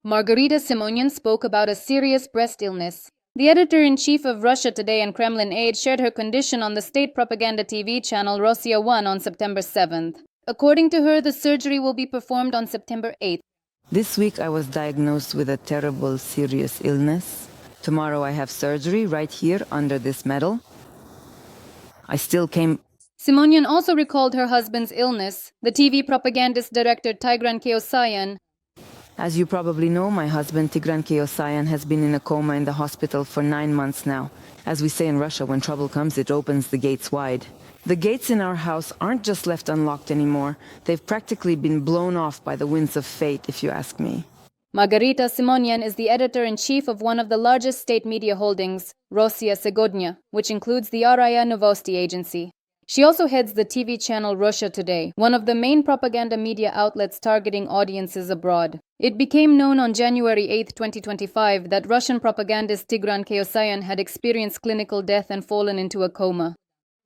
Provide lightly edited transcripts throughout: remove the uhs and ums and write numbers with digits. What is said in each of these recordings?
Margarita Simonyan spoke about a serious breast illness. The editor-in-chief of Russia Today and Kremlin Aid shared her condition on the state propaganda TV channel Rossiya 1 on September 7th. According to her, the surgery will be performed on September 8th. This week I was diagnosed with a terrible, serious illness. Tomorrow I have surgery right here under this medal. I still came... Simonyan also recalled her husband's illness. The TV propagandist director Tigran Keosayan. As you probably know, my husband Tigran Keosayan has been in a coma in the hospital for 9 months now. As we say in Russia, when trouble comes, it opens the gates wide. The gates in our house aren't just left unlocked anymore. They've practically been blown off by the winds of fate, if you ask me. Margarita Simonyan is the editor-in-chief of one of the largest state media holdings, Rossiya Segodnya, which includes the RIA Novosti agency. She also heads the TV channel Russia Today, one of the main propaganda media outlets targeting audiences abroad. It became known on January 8, 2025, that Russian propagandist Tigran Keosayan had experienced clinical death and fallen into a coma.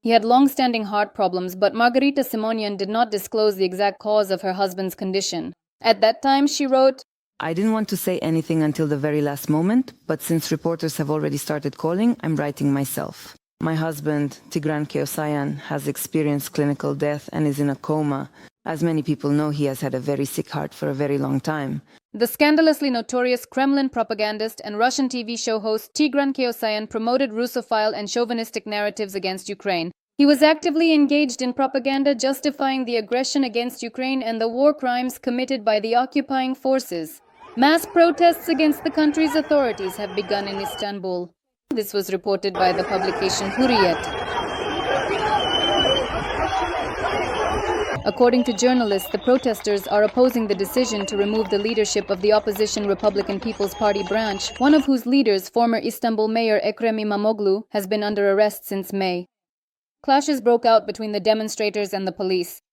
He had long-standing heart problems, but Margarita Simonyan did not disclose the exact cause of her husband's condition. At that time, she wrote, I didn't want to say anything until the very last moment, but since reporters have already started calling, I'm writing myself. My husband, Tigran Keosayan, has experienced clinical death and is in a coma. As many people know, he has had a very sick heart for a very long time. The scandalously notorious Kremlin propagandist and Russian TV show host Tigran Keosayan promoted Russophile and chauvinistic narratives against Ukraine. He was actively engaged in propaganda justifying the aggression against Ukraine and the war crimes committed by the occupying forces. Mass protests against the country's authorities have begun in Istanbul. This was reported by the publication Hurriyet. According to journalists, the protesters are opposing the decision to remove the leadership of the opposition Republican People's Party branch, one of whose leaders, former Istanbul Mayor Ekrem İmamoğlu, has been under arrest since May. Clashes broke out between the demonstrators and the police.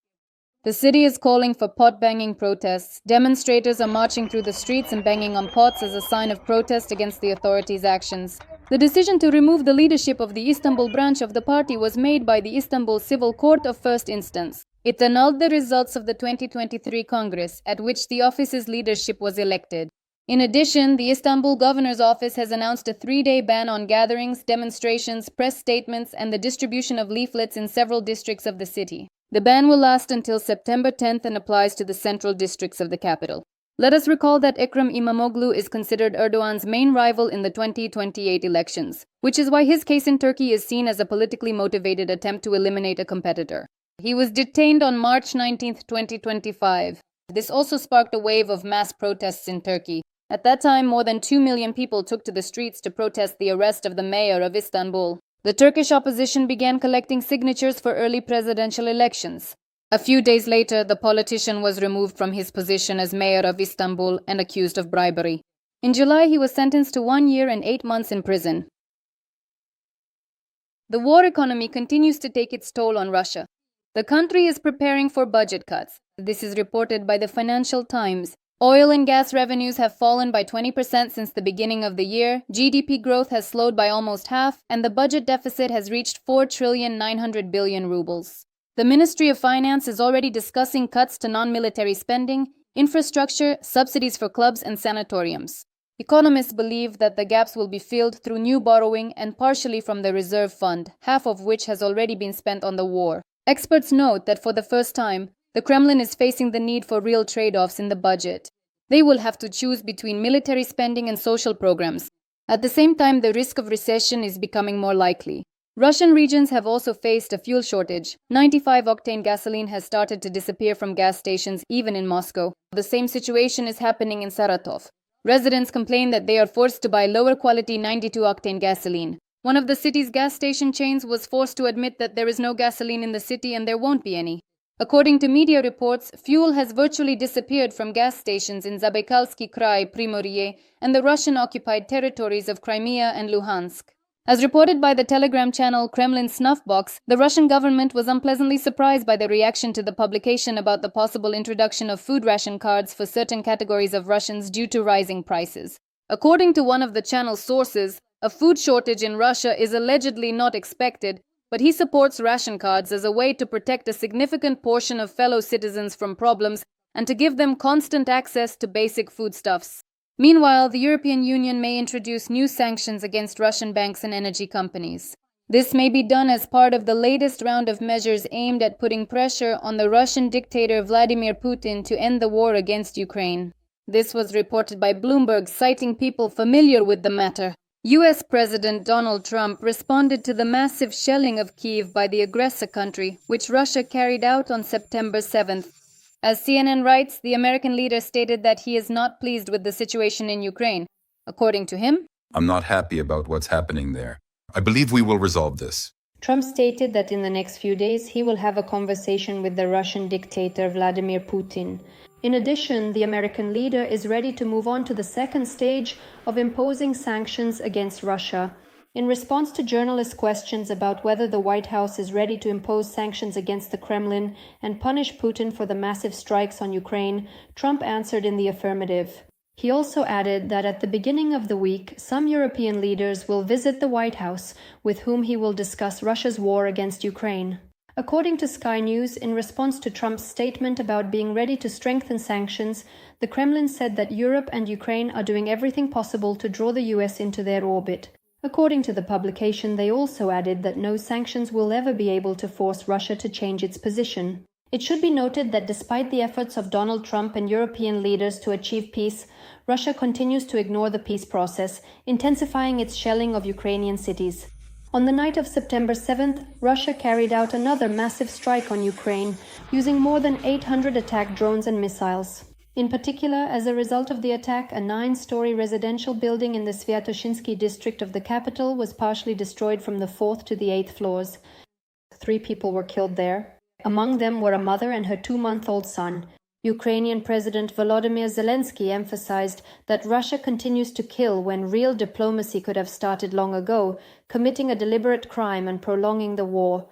The city is calling for pot-banging protests. Demonstrators are marching through the streets and banging on pots as a sign of protest against the authorities' actions. The decision to remove the leadership of the Istanbul branch of the party was made by the Istanbul Civil Court of First Instance. It annulled the results of the 2023 Congress, at which the office's leadership was elected. In addition, the Istanbul Governor's Office has announced a 3-day ban on gatherings, demonstrations, press statements, and the distribution of leaflets in several districts of the city. The ban will last until September 10th and applies to the central districts of the capital. Let us recall that Ekrem İmamoğlu is considered Erdogan's main rival in the 2028 elections, which is why his case in Turkey is seen as a politically motivated attempt to eliminate a competitor. He was detained on March 19, 2025. This also sparked a wave of mass protests in Turkey. At that time, more than 2 million people took to the streets to protest the arrest of the mayor of Istanbul. The Turkish opposition began collecting signatures for early presidential elections. A few days later, the politician was removed from his position as mayor of Istanbul and accused of bribery. In July, he was sentenced to 1 year and 8 months in prison. The war economy continues to take its toll on Russia. The country is preparing for budget cuts. This is reported by the Financial Times. Oil and gas revenues have fallen by 20% since the beginning of the year, GDP growth has slowed by almost half, and the budget deficit has reached 4,900 billion rubles. The Ministry of Finance is already discussing cuts to non-military spending, infrastructure, subsidies for clubs and sanatoriums. Economists believe that the gaps will be filled through new borrowing and partially from the reserve fund, half of which has already been spent on the war. Experts note that for the first time, the Kremlin is facing the need for real trade-offs in the budget. They will have to choose between military spending and social programs. At the same time, the risk of recession is becoming more likely. Russian regions have also faced a fuel shortage. 95-octane gasoline has started to disappear from gas stations even in Moscow. The same situation is happening in Saratov. Residents complain that they are forced to buy lower-quality 92-octane gasoline. One of the city's gas station chains was forced to admit that there is no gasoline in the city and there won't be any. According to media reports, fuel has virtually disappeared from gas stations in Zabaikalsky Krai, Primorye, and the Russian-occupied territories of Crimea and Luhansk. As reported by the Telegram channel Kremlin Snuffbox, the Russian government was unpleasantly surprised by the reaction to the publication about the possible introduction of food ration cards for certain categories of Russians due to rising prices. According to one of the channel's sources, a food shortage in Russia is allegedly not expected, but he supports ration cards as a way to protect a significant portion of fellow citizens from problems and to give them constant access to basic foodstuffs. Meanwhile, the European Union may introduce new sanctions against Russian banks and energy companies. This may be done as part of the latest round of measures aimed at putting pressure on the Russian dictator Vladimir Putin to end the war against Ukraine. This was reported by Bloomberg, citing people familiar with the matter. US President Donald Trump responded to the massive shelling of Kyiv by the aggressor country, which Russia carried out on September 7th. As CNN writes, the American leader stated that he is not pleased with the situation in Ukraine. According to him, "I'm not happy about what's happening there. I believe we will resolve this." Trump stated that in the next few days he will have a conversation with the Russian dictator Vladimir Putin. In addition, the American leader is ready to move on to the second stage of imposing sanctions against Russia. In response to journalists' questions about whether the White House is ready to impose sanctions against the Kremlin and punish Putin for the massive strikes on Ukraine, Trump answered in the affirmative. He also added that at the beginning of the week, some European leaders will visit the White House, with whom he will discuss Russia's war against Ukraine. According to Sky News, in response to Trump's statement about being ready to strengthen sanctions, the Kremlin said that Europe and Ukraine are doing everything possible to draw the US into their orbit. According to the publication, they also added that no sanctions will ever be able to force Russia to change its position. It should be noted that despite the efforts of Donald Trump and European leaders to achieve peace, Russia continues to ignore the peace process, intensifying its shelling of Ukrainian cities. On the night of September 7th, Russia carried out another massive strike on Ukraine, using more than 800 attack drones and missiles. In particular, as a result of the attack, a 9-story residential building in the Sviatoshinsky district of the capital was partially destroyed from the 4th to the 8th floors. 3 people were killed there. Among them were a mother and her 2-month-old son. Ukrainian President Volodymyr Zelensky emphasized that Russia continues to kill when real diplomacy could have started long ago, committing a deliberate crime and prolonging the war.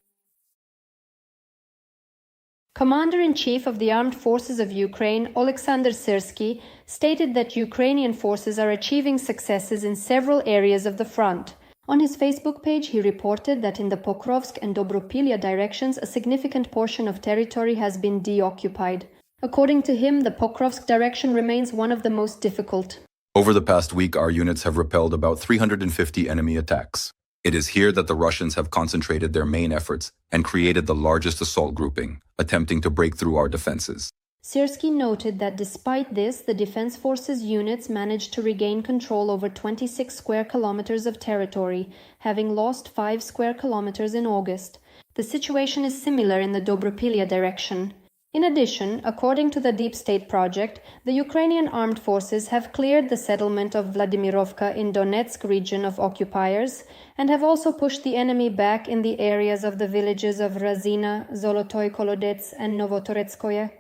Commander-in-Chief of the Armed Forces of Ukraine, Oleksandr Syrsky, stated that Ukrainian forces are achieving successes in several areas of the front. On his Facebook page, he reported that in the Pokrovsk and Dobropilya directions, a significant portion of territory has been deoccupied. According to him, the Pokrovsk direction remains one of the most difficult. Over the past week, our units have repelled about 350 enemy attacks. It is here that the Russians have concentrated their main efforts and created the largest assault grouping, attempting to break through our defenses. Syrsky noted that despite this, the Defense Forces units managed to regain control over 26 square kilometers of territory, having lost 5 square kilometers in August. The situation is similar in the Dobropilya direction. In addition, according to the Deep State Project, the Ukrainian armed forces have cleared the settlement of Vladimirovka in Donetsk region of occupiers and have also pushed the enemy back in the areas of the villages of Razina, Zolotoy Kolodets and Novotoretskoye.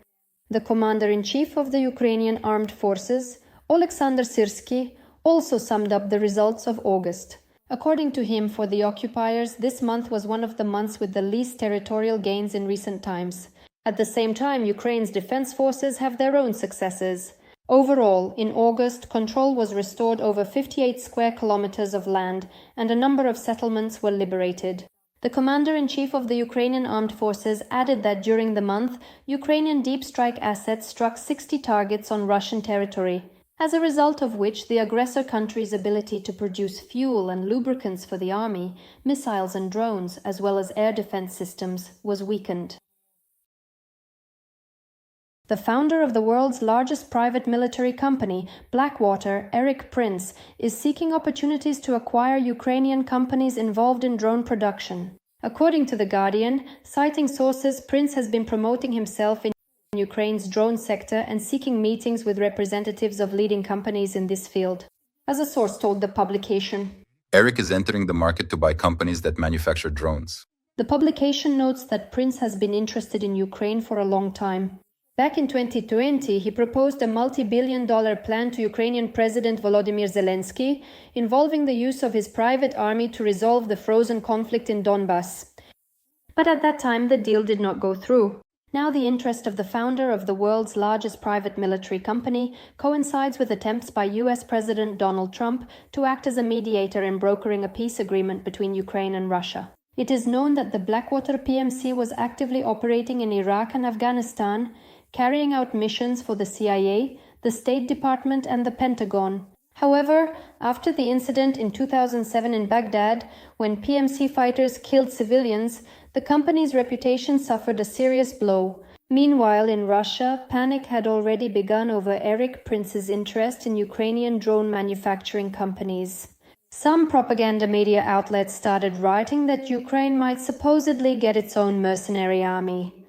The commander-in-chief of the Ukrainian armed forces, Oleksandr Syrsky, also summed up the results of August. According to him, for the occupiers, this month was one of the months with the least territorial gains in recent times. At the same time, Ukraine's defense forces have their own successes. Overall, in August, control was restored over 58 square kilometers of land, and a number of settlements were liberated. The commander-in-chief of the Ukrainian armed forces added that during the month, Ukrainian deep strike assets struck 60 targets on Russian territory, as a result of which the aggressor country's ability to produce fuel and lubricants for the army, missiles and drones, as well as air defense systems, was weakened. The founder of the world's largest private military company, Blackwater, Eric Prince, is seeking opportunities to acquire Ukrainian companies involved in drone production. According to The Guardian, citing sources, Prince has been promoting himself in Ukraine's drone sector and seeking meetings with representatives of leading companies in this field. As a source told the publication, Eric is entering the market to buy companies that manufacture drones. The publication notes that Prince has been interested in Ukraine for a long time. Back in 2020, he proposed a multi-billion-dollar plan to Ukrainian President Volodymyr Zelensky, involving the use of his private army to resolve the frozen conflict in Donbas. But at that time, the deal did not go through. Now the interest of the founder of the world's largest private military company coincides with attempts by US President Donald Trump to act as a mediator in brokering a peace agreement between Ukraine and Russia. It is known that the Blackwater PMC was actively operating in Iraq and Afghanistan, carrying out missions for the CIA, the State Department, and the Pentagon. However, after the incident in 2007 in Baghdad, when PMC fighters killed civilians, the company's reputation suffered a serious blow. Meanwhile, in Russia, panic had already begun over Eric Prince's interest in Ukrainian drone manufacturing companies. Some propaganda media outlets started writing that Ukraine might supposedly get its own mercenary army.